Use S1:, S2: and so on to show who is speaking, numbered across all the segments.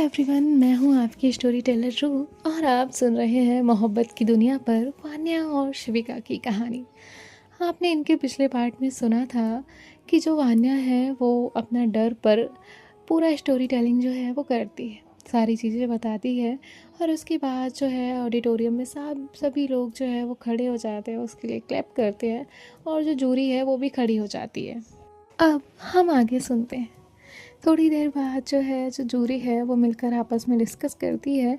S1: Everyone, मैं हूँ आपकी स्टोरी टेलर रू और आप सुन रहे हैं मोहब्बत की दुनिया पर वान्या और शिविका की कहानी। आपने इनके पिछले पार्ट में सुना था कि जो वान्या है वो अपना डर पर पूरा स्टोरी टेलिंग जो है वो करती है, सारी चीज़ें बताती है और उसके बाद जो है ऑडिटोरियम में सभी लोग जो है वो खड़े हो जाते हैं, उसके लिए क्लैप करते हैं और जो जूरी है वो भी खड़ी हो जाती है। अब हम आगे सुनते हैं। थोड़ी देर बाद जो है जो जूरी है वो मिलकर आपस में डिस्कस करती है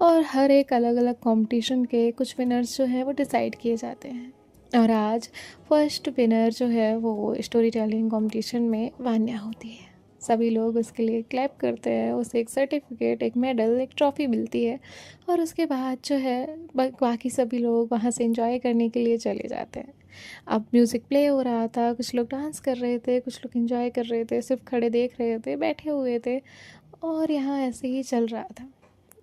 S1: और हर एक अलग अलग कंपटीशन के कुछ विनर्स जो है वो डिसाइड किए जाते हैं। और आज फर्स्ट विनर जो है वो स्टोरी टेलिंग कंपटीशन में वान्या होती है। सभी लोग उसके लिए क्लैप करते हैं, उसे एक सर्टिफिकेट, एक मेडल, एक ट्रॉफ़ी मिलती है और उसके बाद जो है बाकी सभी लोग वहाँ से एंजॉय करने के लिए चले जाते हैं। अब म्यूज़िक प्ले हो रहा था, कुछ लोग डांस कर रहे थे, कुछ लोग एंजॉय कर रहे थे, सिर्फ खड़े देख रहे थे, बैठे हुए थे और यहाँ ऐसे ही चल रहा था।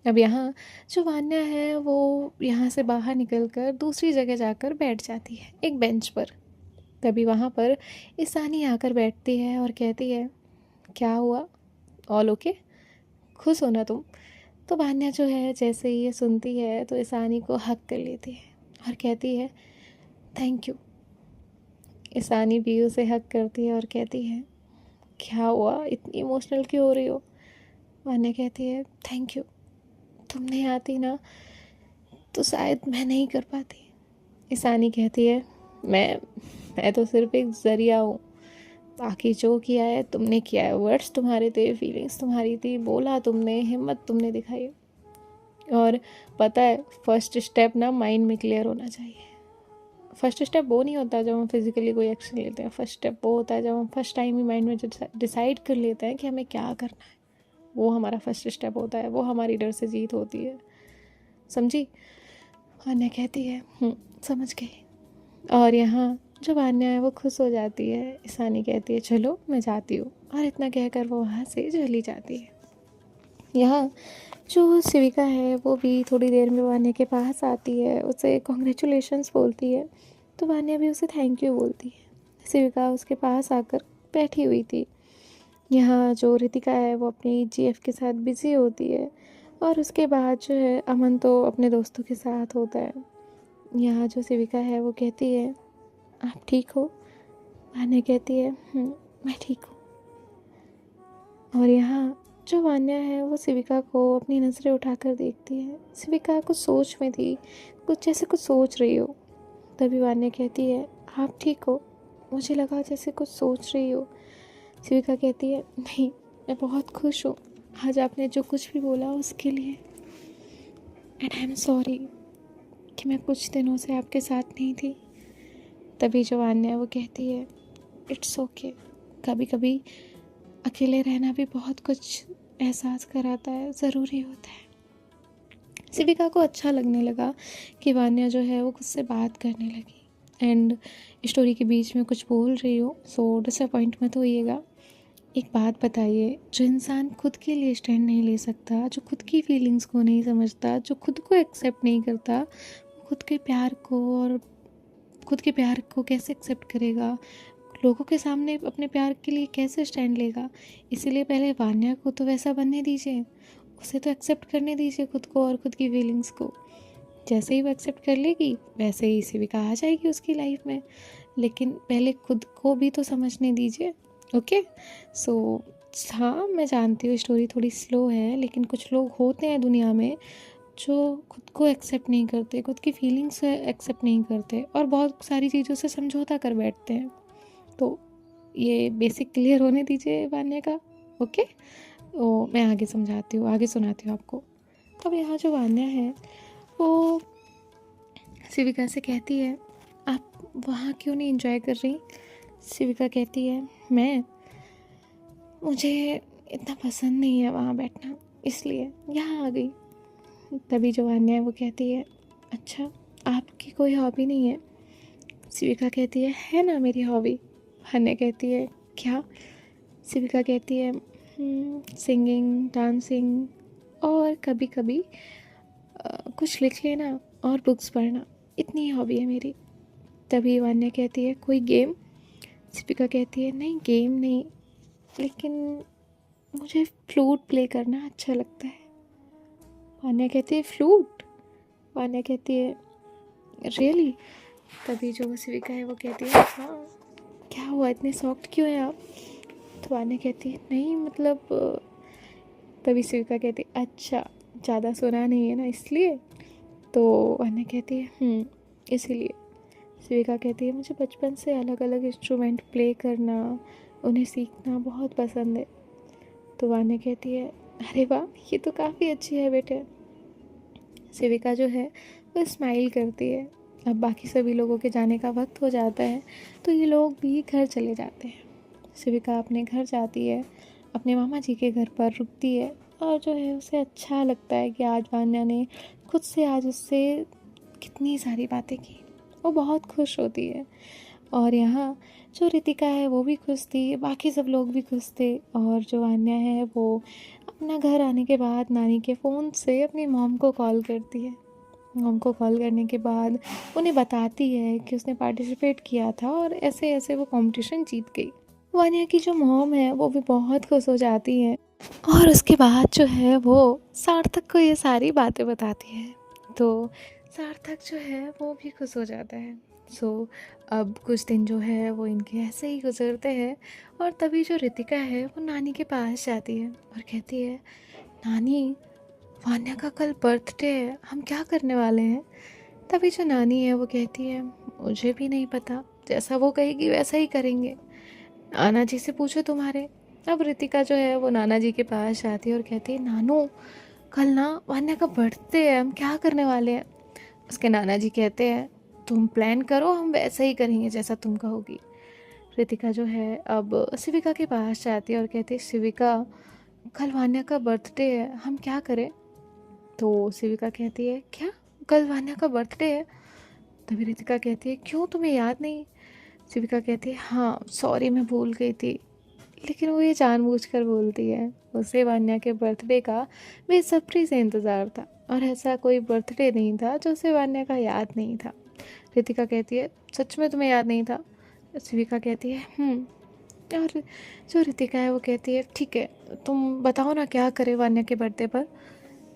S1: अब यहाँ जो वान्या है वो यहाँ से बाहर निकल कर दूसरी जगह जाकर बैठ जाती है एक बेंच पर। तभी वहाँ पर ईसानी आकर बैठती है और कहती है, क्या हुआ, ऑल ओके, खुश हो ना तुम। तो वान्या जो है जैसे ही ये सुनती है तो ईसानी को हक कर लेती है और कहती है, थैंक यू। ईसानी भी उसे हक करती है और कहती है, क्या हुआ, इतनी इमोशनल क्यों हो रही हो। वान्या कहती है, थैंक यू, तुम नहीं आती ना तो शायद मैं नहीं कर पाती। ईसानी कहती है, मैं तो सिर्फ एक ज़रिया हूँ, बाकी जो किया है तुमने किया है, वर्ड्स तुम्हारे थे, फीलिंग्स तुम्हारी थी, बोला तुमने, हिम्मत तुमने दिखाई। और पता है, फर्स्ट स्टेप ना माइंड में क्लियर होना चाहिए। फर्स्ट स्टेप वो नहीं होता जब हम फिज़िकली कोई एक्शन लेते हैं, फर्स्ट स्टेप वो होता है जब हम फर्स्ट टाइम ही माइंड में डिसाइड कर लेते हैं कि हमें क्या करना है। वो हमारा फर्स्ट स्टेप होता है, वो हमारी डर से जीत होती है। समझी। वान्या कहती है, समझ गई। और यहाँ जो वान्या है वो खुश हो जाती है। ईसानी कहती है, चलो मैं जाती हूँ, और इतना कहकर वो वहाँ से चली जाती है। यहाँ जो शिविका है वो भी थोड़ी देर में वान्या के पास आती है, उसे कॉन्ग्रेचुलेशंस बोलती है, तो वान्या भी उसे थैंक यू बोलती है। शिविका उसके पास आकर बैठी हुई थी। यहाँ जो रितिका है वो अपनी जीएफ के साथ बिज़ी होती है और उसके बाद जो है अमन तो अपने दोस्तों के साथ होता है। यहाँ जो शिविका है वो कहती है, आप ठीक हो। वान्या कहती है, मैं ठीक हूँ। और यहाँ जो वान्या है वो शिविका को अपनी नज़रें उठाकर देखती है। शिविका कुछ सोच में थी, कुछ सोच रही हो। तभी वान्या कहती है, आप ठीक हो, मुझे लगा जैसे कुछ सोच रही हो। शिविका कहती है, नहीं, मैं बहुत खुश हूँ आज आपने जो कुछ भी बोला उसके लिए, एंड आई एम सॉरी कि मैं कुछ दिनों से आपके साथ नहीं थी। तभी जो वान्या है वो कहती है, इट्स ओके, कभी कभी अकेले रहना भी बहुत कुछ एहसास कराता है, ज़रूरी होता है। शिविका को अच्छा लगने लगा कि वान्या जो है वो खुद से बात करने लगी एंड स्टोरी के बीच में कुछ बोल रही हो, सो डिसअपॉइंट मत होइएगा। एक बात बताइए, जो इंसान खुद के लिए स्टैंड नहीं ले सकता, जो खुद की फीलिंग्स को नहीं समझता, जो खुद को एक्सेप्ट नहीं करता, वो खुद के प्यार को कैसे एक्सेप्ट करेगा, लोगों के सामने अपने प्यार के लिए कैसे स्टैंड लेगा। इसीलिए पहले वान्या को तो वैसा बनने दीजिए, उसे तो एक्सेप्ट करने दीजिए खुद को और खुद की फीलिंग्स को। जैसे ही वो एक्सेप्ट कर लेगी वैसे ही शिविका आ जाएगी उसकी लाइफ में, लेकिन पहले खुद को भी तो समझने दीजिए। ओके, सो हाँ, मैं जानती हूँ स्टोरी थोड़ी स्लो है, लेकिन कुछ लोग होते हैं दुनिया में जो खुद को एक्सेप्ट नहीं करते, खुद की फीलिंग्स से एक्सेप्ट नहीं करते और बहुत सारी चीज़ों से समझौता कर बैठते हैं। तो ये बेसिक क्लियर होने दीजिए वान्या का। ओके, तो मैं आगे समझाती हूँ, आगे सुनाती हूँ आपको। अब यहाँ जो वान्या है वो शिविका से कहती है, आप वहाँ क्यों नहीं एंजॉय कर रही। शिविका कहती है, मुझे इतना पसंद नहीं है वहाँ बैठना, इसलिए यहाँ आ गई। तभी जो वान्या है वो कहती है, अच्छा, आपकी कोई हॉबी नहीं है। शिविका कहती है ना मेरी हॉबी। वान्या कहती है, क्या। शिविका कहती है, सिंगिंग, डांसिंग और कभी कभी कुछ लिख लेना और बुक्स पढ़ना, इतनी हॉबी है मेरी। तभी वान्या कहती है, कोई गेम। शिविका कहती है, नहीं गेम नहीं, लेकिन मुझे फ्लूट प्ले करना अच्छा लगता है। वान्या कहती है फ्लूट? वान्या कहती है रियली? तभी जो शिविका है वो कहती है हाँ, क्या हुआ, इतने सॉफ्ट क्यों हैं आप? तो वान्या कहती है नहीं मतलब तभी शिविका कहती है अच्छा, ज़्यादा सुना नहीं है ना इसलिए? तो वान्या कहती है इसीलिए। शिविका कहती है मुझे बचपन से अलग अलग इंस्ट्रूमेंट प्ले करना, उन्हें सीखना बहुत पसंद है। तो वान्या कहती है अरे वाह, ये तो काफ़ी अच्छी है बेटे। शिविका जो है वो स्माइल करती है। अब बाकी सभी लोगों के जाने का वक्त हो जाता है तो ये लोग भी घर चले जाते हैं। शिविका अपने घर जाती है, अपने मामा जी के घर पर रुकती है और जो है उसे अच्छा लगता है कि आज वान्या ने खुद से आज उससे कितनी सारी बातें की। वो बहुत खुश होती है और यहाँ जो रितिका है वो भी खुश थी, बाकी सब लोग भी खुश थे। और जो वान्या है वो अपना घर आने के बाद नानी के फ़ोन से अपनी मॉम को कॉल करती है। मॉम को कॉल करने के बाद उन्हें बताती है कि उसने पार्टिसिपेट किया था और ऐसे ऐसे वो कंपटीशन जीत गई। वान्या की जो मॉम है वो भी बहुत खुश हो जाती है और उसके बाद जो है वो सार्थक को ये सारी बातें बताती है। तो सार्थक जो है वो भी खुश हो जाता है। अब कुछ दिन जो है वो इनके ऐसे ही गुजरते हैं और तभी जो रितिका है वो नानी के पास जाती है और कहती है नानी, वान्या का कल बर्थडे है, हम क्या करने वाले हैं? तभी जो नानी है वो कहती है मुझे भी नहीं पता, जैसा वो कहेगी वैसा ही करेंगे, नाना जी से पूछो तुम्हारे। अब रितिका जो है वो नाना जी के पास जाती है और कहती है नानू, कल ना वान्या का बर्थडे है, हम क्या करने वाले हैं? उसके नाना जी कहते हैं तुम प्लान करो, हम वैसा ही करेंगे जैसा तुम कहोगी। रितिका जो है अब शिविका के पास जाती है और कहती है शिविका, कल वान्या का बर्थडे है, हम क्या करें? तो शिविका कहती है क्या, कल वान्या का बर्थडे है? तभी रितिका कहती है क्यों, तुम्हें याद नहीं? शिविका कहती है हाँ सॉरी, मैं भूल गई थी। लेकिन वो ये जानबूझकर बोलती है, उसे वान्या के बर्थडे का बेसब्री से इंतज़ार था और ऐसा कोई बर्थडे नहीं था जो उसे वान्या का याद नहीं था। रितिका कहती है सच में तुम्हें याद नहीं था? शिविका कहती है और जो रितिका है वो कहती है ठीक है, तुम बताओ ना क्या करे वान्या के बर्थडे पर।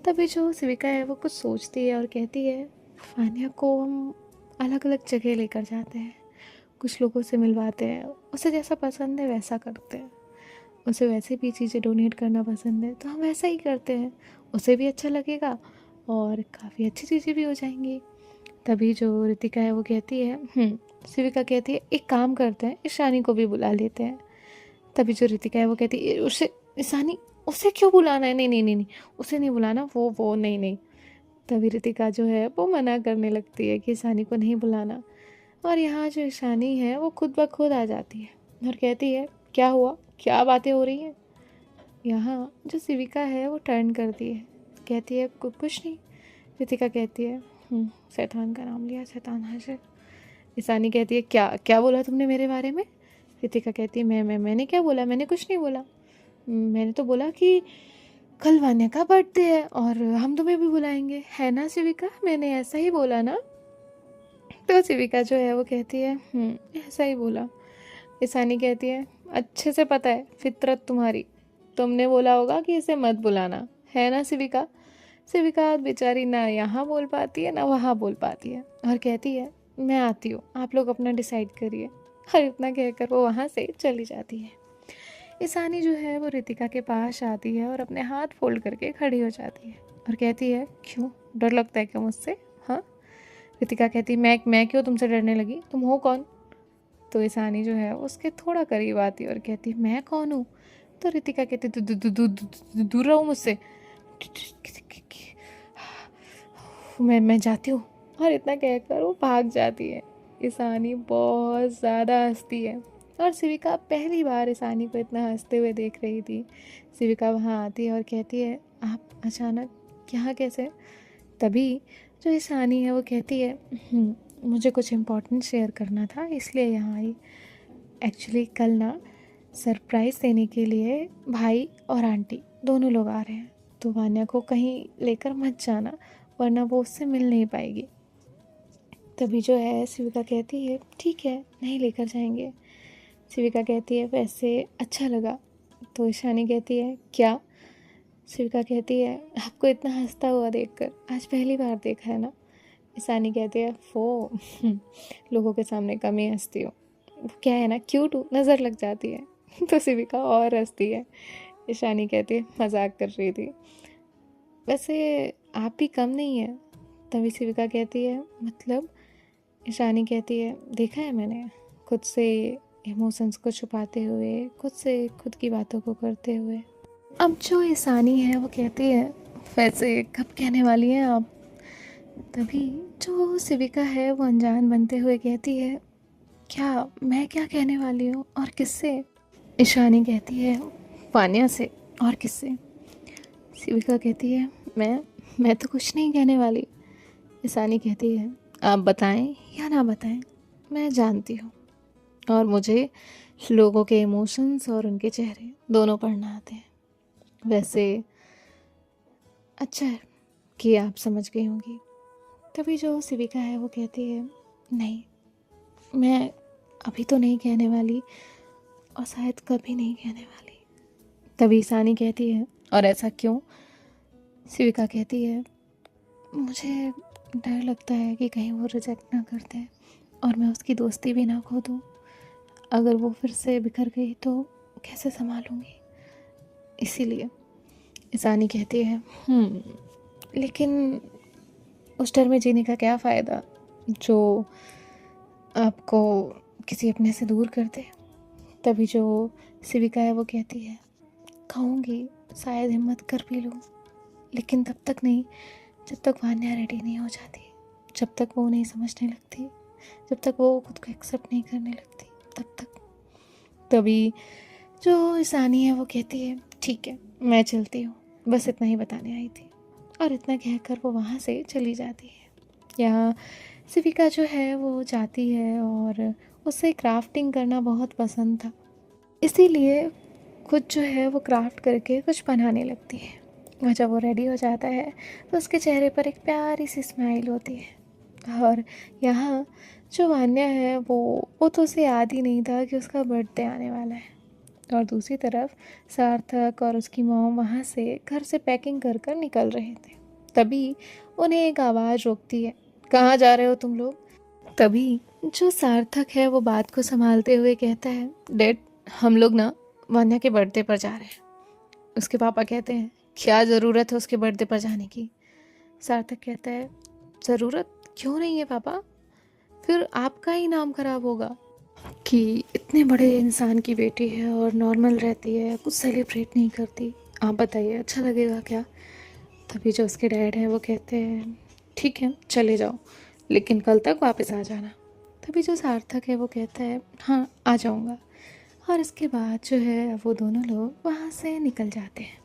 S1: तभी जो शिविका है वो कुछ सोचती है और कहती है वान्या को हम अलग अलग जगह लेकर जाते हैं, कुछ लोगों से मिलवाते हैं, उसे जैसा पसंद है वैसा करते हैं। उसे वैसे भी चीज़ें डोनेट करना पसंद है तो हम वैसा ही करते हैं, उसे भी अच्छा लगेगा और काफ़ी अच्छी चीज़ें भी हो जाएंगी। तभी जो रितिका है वो कहती है शिविका कहती है एक काम करते हैं, ईशानी को भी बुला लेते हैं। तभी जो रितिका है वो कहती है उसे, ईशानी, उसे क्यों बुलाना है? नहीं नहीं नहीं नहीं, उसे नहीं बुलाना, वो नहीं नहीं। तभी रितिका जो है वो मना करने लगती है कि ईशानी को नहीं बुलाना। और यहाँ जो ईशानी है वो खुद ब खुद आ जाती है और कहती है क्या हुआ, क्या बातें हो रही हैं? यहाँ जो शिविका है वो टर्न करती है, कहती है कुछ नहीं। रितिका कहती है शैतान का नाम लिया, शैतान हाजिर। ईशानी कहती है क्या क्या बोला तुमने मेरे बारे में? रितिका कहती है मैंने क्या बोला, मैंने कुछ नहीं बोला। मैंने तो बोला कि कल वान्या का बर्थडे है और हम तुम्हें भी बुलाएंगे, है ना शिविका? मैंने ऐसा ही बोला ना? तो शिविका जो है वो कहती है ऐसा ही बोला। ईशानी कहती है अच्छे से पता है फितरत तुम्हारी, तुमने बोला होगा कि इसे मत बुलाना, है ना शिविका? शिविका बेचारी ना यहाँ बोल पाती है ना वहाँ बोल पाती है और कहती है मैं आती हूँ, आप लोग अपना डिसाइड करिए। और इतना कहकर वो वहाँ से चली जाती है। ईशानी जो है वो रितिका के पास आती है और अपने हाथ फोल्ड करके खड़ी हो जाती है और कहती है क्यों, डर लगता है क्या मुझसे? हाँ। रितिका कहती है मैं क्यों तुमसे डरने लगी, तुम हो कौन? तो ईशानी जो है उसके थोड़ा करीब आती है और कहती है मैं कौन हूँ? तो रितिका कहती है दूर रहो मुझसे, मैं जाती हूँ। और इतना कहकर वो भाग जाती है। ईशानी बहुत ज़्यादा हंसती है और शिविका पहली बार ईशानी को इतना हंसते हुए देख रही थी। शिविका वहाँ आती है और कहती है आप अचानक यहाँ कैसे? तभी जो ईशानी है वो कहती है मुझे कुछ इम्पोर्टेंट शेयर करना था इसलिए यहाँ आई। एक्चुअली कल ना सरप्राइज़ देने के लिए भाई और आंटी दोनों लोग आ रहे हैं, तो वान्या को कहीं लेकर मत जाना वरना वो उससे मिल नहीं पाएगी। तभी जो है शिविका कहती है ठीक है नहीं लेकर जाएंगे। शिविका कहती है वैसे अच्छा लगा तो ईशानी कहती है क्या? शिविका कहती है आपको इतना हंसता हुआ देखकर आज पहली बार देखा है ना। ईशानी कहती है वो लोगों के सामने कम ही हंसती हूँ, वो क्या है ना क्यूट हूँ, नज़र लग जाती है। तो शिविका और हंसती है। ईशानी कहती है मजाक कर रही थी, वैसे आप भी कम नहीं है। तभी शिविका कहती है मतलब? ईशानी कहती है देखा है मैंने, खुद से इमोशंस को छुपाते हुए, खुद से खुद की बातों को करते हुए। अब जो ईशानी है वो कहती है वैसे कब कहने वाली हैं आप? तभी जो शिविका है वो अनजान बनते हुए कहती है क्या मैं क्या कहने वाली हूँ और किससे? ईशानी कहती है वान्या से। और किससे? शिविका कहती है मैं तो कुछ नहीं कहने वाली। ईशानी कहती है आप बताएं या ना बताएं, मैं जानती हूँ और मुझे लोगों के इमोशंस और उनके चेहरे दोनों पढ़ना आते हैं। वैसे अच्छा है कि आप समझ गई होंगी। तभी जो शिविका है वो कहती है नहीं, मैं अभी तो नहीं कहने वाली और शायद कभी नहीं कहने वाली। तभी ईशानी कहती है और ऐसा क्यों? शिविका कहती है मुझे डर लगता है कि कहीं वो रिजेक्ट ना कर दे और मैं उसकी दोस्ती भी ना खो दूँ। अगर वो फिर से बिखर गई तो कैसे संभालूंगी, इसीलिए। ईशानी कहती है लेकिन उस डर में जीने का क्या फ़ायदा जो आपको किसी अपने से दूर कर दे। तभी जो शिविका है वो कहती है कहूँगी शायद हिम्मत कर भी लूँ, लेकिन तब तक नहीं जब तक वान्या रेडी नहीं हो जाती, जब तक वो नहीं समझने लगती, जब तक वो खुद को एक्सेप्ट नहीं करने लगती, तब तक। तभी जो ईशानी है वो कहती है ठीक है मैं चलती हूँ, बस इतना ही बताने आई थी। और इतना कहकर वो वहाँ से चली जाती है। यहाँ शिविका जो है वो जाती है और उसे क्राफ्टिंग करना बहुत पसंद था, इसीलिए खुद जो है वो क्राफ्ट करके कुछ बनाने लगती है। और जब वो रेडी हो जाता है तो उसके चेहरे पर एक प्यारी सी स्माइल होती है। और यहाँ जो वान्या है वो तो उसे याद ही नहीं था कि उसका बर्थडे आने वाला है। और दूसरी तरफ सार्थक और उसकी मॉम वहाँ से घर से पैकिंग कर कर निकल रहे थे। तभी उन्हें एक आवाज़ रोकती है, कहाँ जा रहे हो तुम लोग? तभी जो सार्थक है वो बात को संभालते हुए कहता है डैड हम लोग ना वान्या के बर्थडे पर जा रहे हैं। उसके पापा कहते हैं क्या ज़रूरत है उसके बर्थडे पर जाने की? सार्थक कहता है ज़रूरत क्यों नहीं है पापा, फिर आपका ही नाम खराब होगा कि इतने बड़े इंसान की बेटी है और नॉर्मल रहती है, कुछ सेलिब्रेट नहीं करती। आप बताइए अच्छा लगेगा क्या? तभी जो उसके डैड हैं वो कहते हैं ठीक है चले जाओ, लेकिन कल तक वापस आ जाना। तभी जो सार्थक है वो कहता है हाँ आ जाऊँगा। और इसके बाद जो है वो दोनों लोग वहाँ से निकल जाते हैं।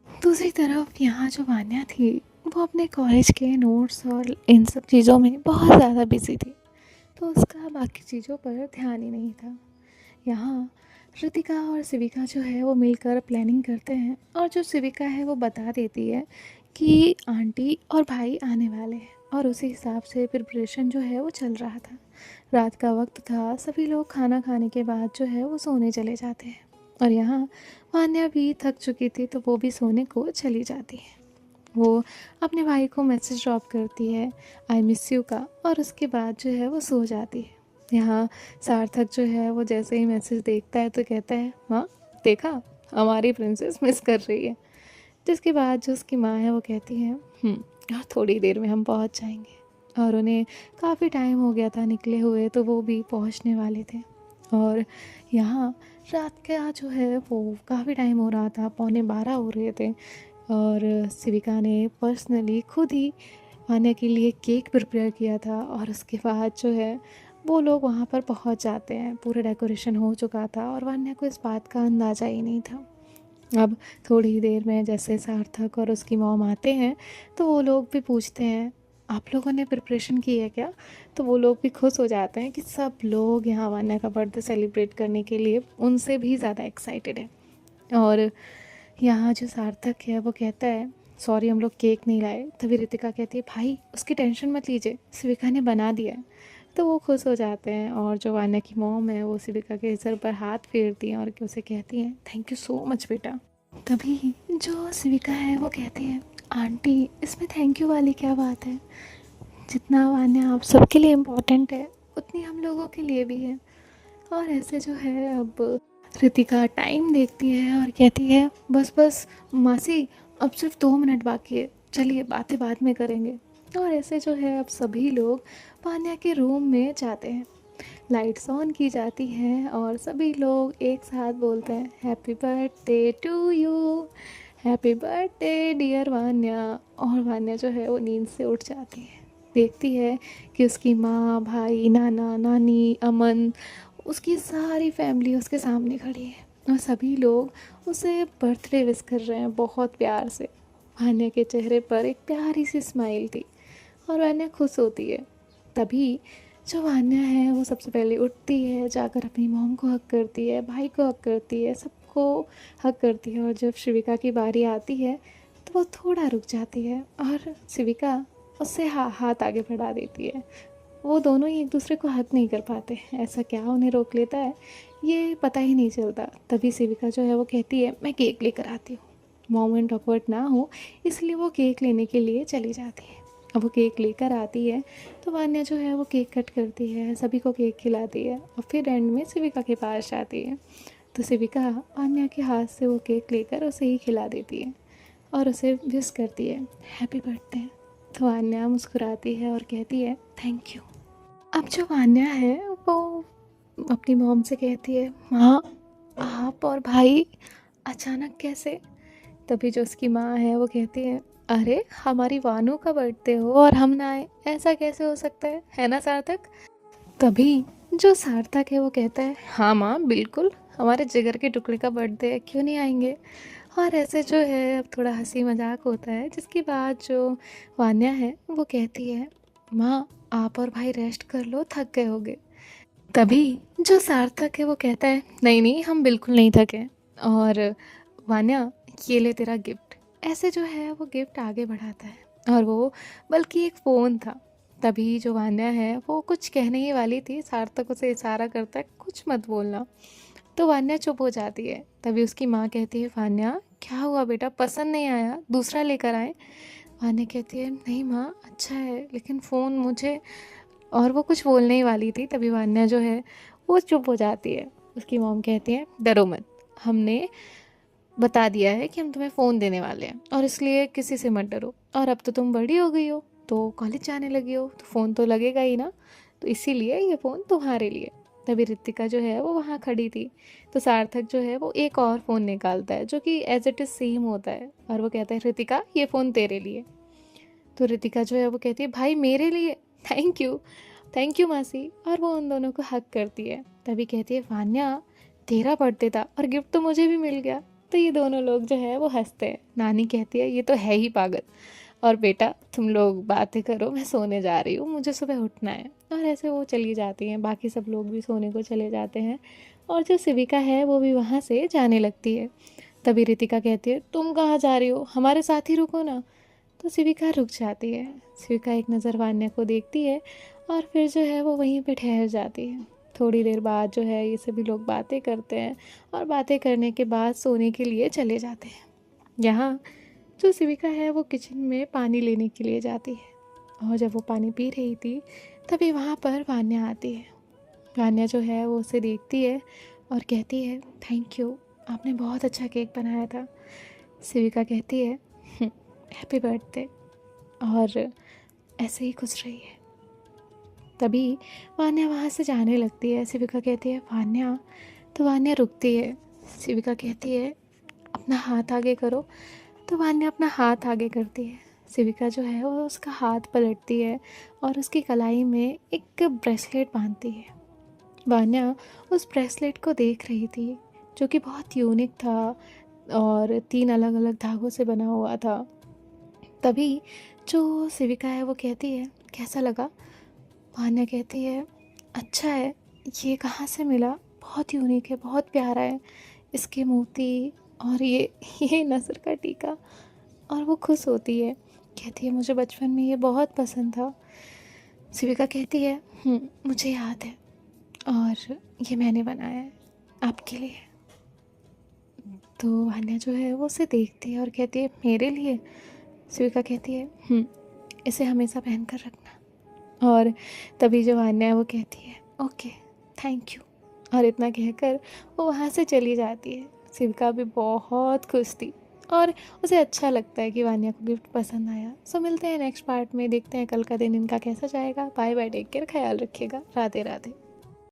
S1: दूसरी तरफ यहाँ जो वान्या थी वो अपने कॉलेज के नोट्स और इन सब चीज़ों में बहुत ज़्यादा बिजी थी, तो उसका बाकी चीज़ों पर ध्यान ही नहीं था। यहाँ ऋतिका और शिविका जो है वो मिलकर प्लानिंग करते हैं और जो शिविका है वो बता देती है कि आंटी और भाई आने वाले हैं और उसी हिसाब से प्रिपरेशन जो है वो चल रहा था। रात का वक्त था, सभी लोग खाना खाने के बाद जो है वो सोने चले जाते हैं और यहाँ वान्या भी थक चुकी थी तो वो भी सोने को चली जाती है। वो अपने भाई को मैसेज ड्रॉप करती है आई मिस यू का और उसके बाद जो है वो सो जाती है। यहाँ सार्थक जो है वो जैसे ही मैसेज देखता है तो कहता है माँ देखा हमारी प्रिंसेस मिस कर रही है। जिसके बाद जो उसकी माँ है वो कहती है और थोड़ी देर में हम पहुँच जाएंगे। और उन्हें काफ़ी टाइम हो गया था निकले हुए तो वो भी पहुँचने वाले थे। और यहाँ रात का जो है वो काफ़ी टाइम हो रहा था, 11:15 हो रहे थे और शिविका ने पर्सनली खुद ही वान्या के लिए केक प्रिपेयर किया था। और उसके बाद जो है वो लोग वहाँ पर पहुँच जाते हैं, पूरा डेकोरेशन हो चुका था और वान्या को इस बात का अंदाज़ा ही नहीं था। अब थोड़ी ही देर में जैसे सार्थक और उसकी मॉम आते हैं तो वो लोग भी पूछते हैं आप लोगों ने प्रिपरेशन की है क्या? तो वो लोग भी खुश हो जाते हैं कि सब लोग यहाँ वान्या का बर्थडे सेलिब्रेट करने के लिए उनसे भी ज़्यादा एक्साइटेड है। और यहाँ जो सार्थक है वो कहता है सॉरी हम लोग केक नहीं लाए। तभी रितिका कहती है भाई उसकी टेंशन मत लीजिए, शिविका ने बना दिया है। तो वो खुश हो जाते हैं और जो वान्या की मॉम है वो शिविका के सर पर हाथ फेरती हैं और उसे कहती हैं थैंक यू सो मच बेटा। तभी जो शिविका है वो कहती है आंटी इसमें थैंक यू वाली क्या बात है, जितना वान्या आप सबके लिए इम्पोर्टेंट है उतनी हम लोगों के लिए भी है। और ऐसे जो है अब रितिका टाइम देखती है और कहती है बस बस मासी, अब सिर्फ 2 मिनट बाकी है, चलिए बातें बाद में करेंगे। और ऐसे जो है अब सभी लोग पान्या के रूम में जाते हैं, लाइट्स ऑन की जाती हैं और सभी लोग एक साथ बोलते हैं happy birthday to you, happy birthday dear Vanya. और वान्या जो है वो नींद से उठ जाती है, देखती है कि उसकी माँ, भाई, नाना, नानी, अमन, उसकी सारी फैमिली उसके सामने खड़ी है और सभी लोग उसे बर्थडे विश कर रहे हैं बहुत प्यार से। वान्या के चेहरे पर एक प्यारी सी स्माइल थी और वान्या खुश होती है। तभी जो वान्या है वो सबसे पहले उठती है, जाकर अपनी मॉम को हग करती है, भाई को हग करती है, सबको हग करती है। और जब शिविका की बारी आती है तो वो थोड़ा रुक जाती है और शिविका उससे हाथ आगे बढ़ा देती है। वो दोनों ही एक दूसरे को हग नहीं कर पाते, ऐसा क्या उन्हें रोक लेता है ये पता ही नहीं चलता। तभी शिविका जो है वो कहती है मैं केक लेकर आती हूँ। मोमेंट ऑकवर्ड ना हो इसलिए वो केक लेने के लिए चली जाती है। अब वो केक लेकर आती है तो वान्या जो है वो केक कट करती है, सभी को केक खिलाती है और फिर एंड में शिविका के पास जाती है। तो शिविका वान्या के हाथ से वो केक लेकर उसे ही खिला देती है और उसे विश करती है हैप्पी बर्थडे। तो वान्या मुस्कुराती है और कहती है थैंक यू। अब जो वान्या है वो अपनी मॉम से कहती है माँ आप और भाई अचानक कैसे। तभी जो उसकी माँ है वो कहती है अरे हमारी वानू का बर्थडे हो और हम ना आए, ऐसा कैसे हो सकता है ना सार्थक। तभी जो सार्थक है वो कहता है हाँ माँ बिल्कुल, हमारे जिगर के टुकड़े का बर्थडे है, क्यों नहीं आएंगे। और ऐसे जो है अब थोड़ा हंसी मजाक होता है, जिसके बाद जो वान्या है वो कहती है माँ आप और भाई रेस्ट कर लो, थक गए होगे। तभी जो सार्थक है वो कहता है नहीं नहीं हम बिल्कुल नहीं थके। और वान्या ये ले तेरा गिफ्ट, ऐसे जो है वो गिफ्ट आगे बढ़ाता है और वो बल्कि एक फ़ोन था। तभी जो वान्या है वो कुछ कहने ही वाली थी, सार्थक उसे इशारा करता है कुछ मत बोलना। तो वान्या चुप हो जाती है। तभी उसकी माँ कहती है वान्या क्या हुआ बेटा, पसंद नहीं आया, दूसरा लेकर आए। वान्या कहती है नहीं माँ अच्छा है लेकिन फ़ोन मुझे। और वो कुछ बोलने ही वाली थी, तभी वान्या जो है वो चुप हो जाती है। उसकी मॉम कहती है डरो मत, हमने बता दिया है कि हम तुम्हें फ़ोन देने वाले हैं और इसलिए किसी से मत डरो। और अब तो तुम बड़ी हो गई हो, तो कॉलेज जाने लगी हो, तो फ़ोन तो लगेगा ही ना, तो इसीलिए ये फ़ोन तुम्हारे लिए। तभी रितिका जो है वो वहाँ खड़ी थी। तो सार्थक जो है वो एक और फ़ोन निकालता है जो कि एज इट इज़ सेम होता है और वो कहता है रितिका ये फ़ोन तेरे लिए। तो रितिका जो है वो कहती है भाई मेरे लिए, थैंक यू मासी। और वो उन दोनों को हक करती है। तभी कहती है वान्या तेरा बर्थडे था और गिफ्ट तो मुझे भी मिल गया। तो ये दोनों लोग जो है वो हंसते हैं। नानी कहती है ये तो है ही पागल, और बेटा तुम लोग बातें करो, मैं सोने जा रही हूँ, मुझे सुबह उठना है। और ऐसे वो चली जाती हैं, बाकी सब लोग भी सोने को चले जाते हैं और जो शिविका है वो भी वहाँ से जाने लगती है। तभी रितिका कहती है तुम कहाँ जा रही हो, हमारे साथ ही रुको ना। तो शिविका रुक जाती है। शिविका एक नज़र वान्या को देखती है और फिर जो है वो वहीं पे ठहर जाती है। थोड़ी देर बाद जो है ये सभी लोग बातें करते हैं और बातें करने के बाद सोने के लिए चले जाते हैं। यहाँ जो शिविका है वो किचन में पानी लेने के लिए जाती है और जब वो पानी पी रही थी तभी वहाँ पर वान्या आती है। वान्या जो है वो उसे देखती है और कहती है थैंक यू, आपने बहुत अच्छा केक बनाया था। शिविका कहती है हैप्पी बर्थडे और ऐसे ही खुश रही है। तभी वान्या वहाँ से जाने लगती है। शिविका कहती है वान्या, तो वान्या रुकती है। शिविका कहती है अपना हाथ आगे करो। तो वान्या अपना हाथ आगे करती है। शिविका जो है वो उसका हाथ पलटती है और उसकी कलाई में एक ब्रेसलेट बांधती है। वान्या उस ब्रेसलेट को देख रही थी जो कि बहुत यूनिक था और 3 अलग अलग धागों से बना हुआ था। तभी जो शिविका है वो कहती है कैसा लगा। वान्या कहती है अच्छा है, ये कहाँ से मिला, बहुत यूनिक है, बहुत प्यारा है, इसके मोती और ये नज़र का टीका। और वो खुश होती है, कहती है मुझे बचपन में ये बहुत पसंद था। शिविका कहती है, मुझे याद है, और ये मैंने बनाया है आपके लिए। तो वान्या जो है वो उसे देखती है और कहती है, मेरे लिए? शिविका कहती है, इसे हमेशा पहन कर रखना। और तभी जो वान्या है वो कहती है, ओके, थैंक यू। और इतना कहकर वो वहाँ से चली जाती है। शिविका भी बहुत खुश थी और उसे अच्छा लगता है कि वान्या को गिफ्ट पसंद आया। सो मिलते हैं नेक्स्ट पार्ट में, देखते हैं कल का दिन इनका कैसा जाएगा। बाय बाय, टेक केयर, ख्याल रखिएगा, राधे राधे।